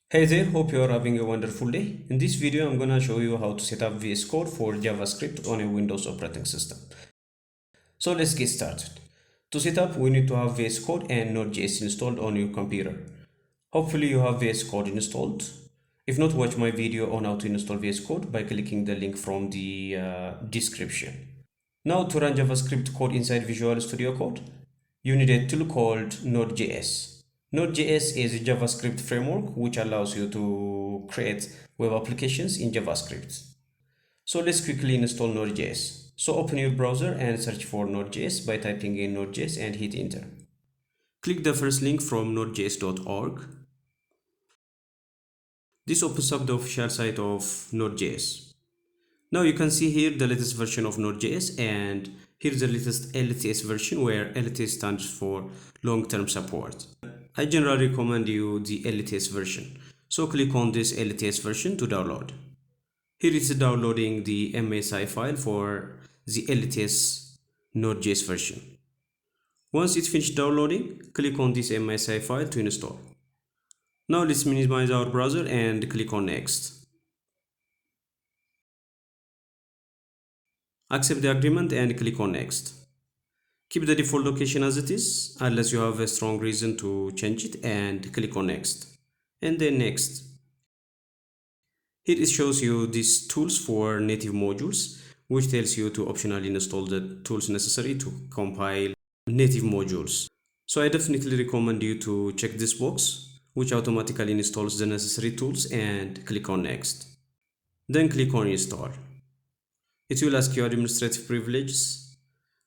Hey there, hope you are having a wonderful day. In this video, I'm gonna show you how to set up VS Code for JavaScript on a Windows operating system. So let's get started. To set up, we need to have VS Code and Node.js installed on your computer. Hopefully you have VS Code installed. If not, watch my video on how to install VS Code by clicking the link from the description. Now to run JavaScript code inside Visual Studio Code, you need a tool called Node.js. Node.js is a JavaScript framework which allows you to create web applications in JavaScript. So let's quickly install Node.js. So open your browser and search for Node.js by typing in Node.js and hit enter. Click the first link from nodejs.org. This opens up the official site of Node.js. Now you can see here the latest version of Node.js, and here's the latest LTS version, where LTS stands for long-term support. I generally recommend you the LTS version. So click on this LTS version to download. Here it's downloading the MSI file for the LTS Node.js version. Once it's finished downloading, click on this MSI file to install. Now let's minimize our browser and click on next. Accept the agreement and click on next. Keep the default location as it is unless you have a strong reason to change it, and click on next and then next. Here it shows you these tools for native modules, which tells you to optionally install the tools necessary to compile native modules. So I definitely recommend you to check this box, which automatically installs the necessary tools, and click on next. Then click on install. It will ask you administrative privileges,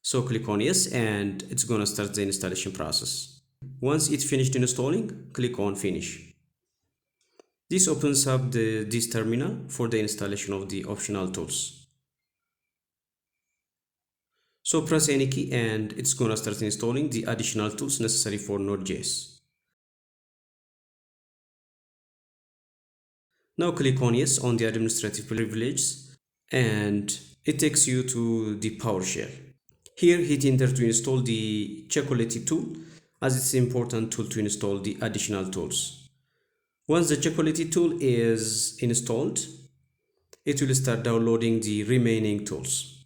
so click on yes, and it's gonna start the installation process. Once it's finished installing, click on finish. This opens up this terminal for the installation of the optional tools. So press any key and it's gonna start installing the additional tools necessary for Node.js. Now click on yes on the administrative privileges, and it takes you to the PowerShell. Here hit enter to install the Chocolatey tool, as it's an important tool to install the additional tools. Once the Chocolatey tool is installed, it will start downloading the remaining tools.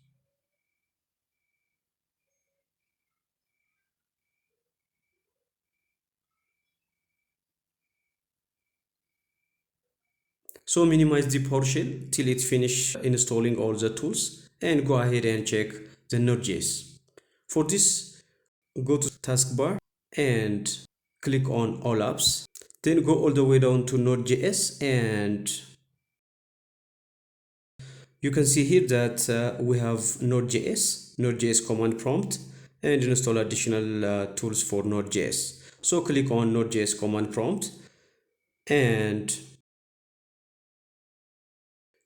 So minimize the PowerShell till it finishes installing all the tools, and go ahead and check the Node.js. For this, go to taskbar and click on all apps. Then go all the way down to Node.js, and you can see here that we have Node.js command prompt, and install additional tools for Node.js. So click on Node.js command prompt and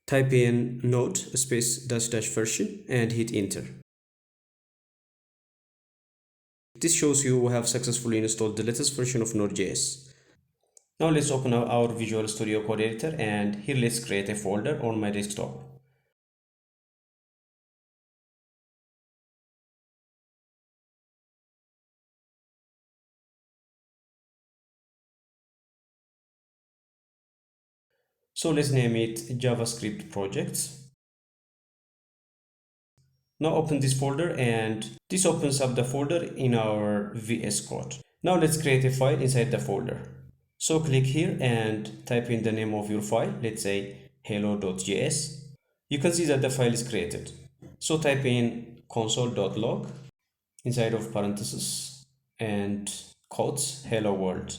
type in node space -- version and hit enter. This shows you we have successfully installed the latest version of Node.js. Now let's open up our Visual Studio Code editor, and here let's create a folder on my desktop. So let's name it JavaScript projects. Now open this folder, and this opens up the folder in our VS Code. Now let's create a file inside the folder. So click here and type in the name of your file, let's say hello.js. You can see that the file is created. So type in console.log inside of parentheses and quotes hello world.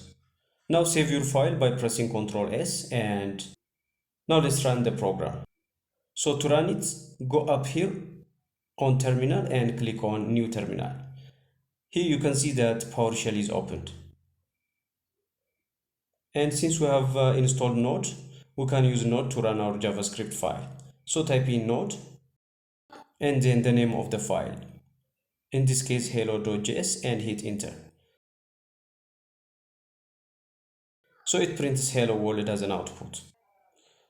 Now save your file by pressing Ctrl S, and now let's run the program. So to run it, go up here on terminal and click on new terminal. Here you can see that PowerShell is opened. And since we have installed Node, we can use Node to run our JavaScript file. So type in Node and then the name of the file. In this case, hello.js, and hit enter. So it prints hello world as an output.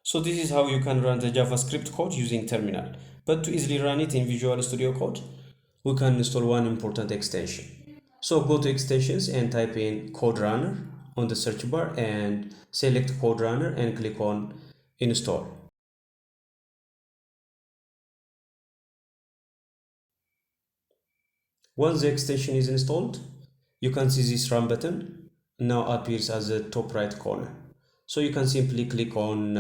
So this is how you can run the JavaScript code using terminal. But to easily run it in Visual Studio Code, we can install one important extension. So go to extensions and type in Code Runner on the search bar and select Code Runner and click on install. Once the extension is installed, you can see this run button now appears as the top right corner. So you can simply click on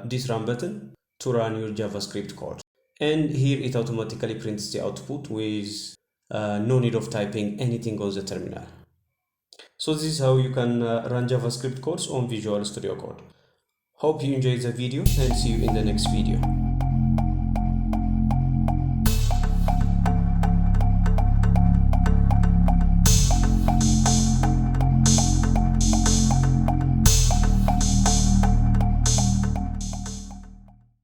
this run button to run your JavaScript code. And here it automatically prints the output with no need of typing anything on the terminal. So this is how you can run JavaScript codes on Visual Studio Code. Hope you enjoyed the video and see you in the next video.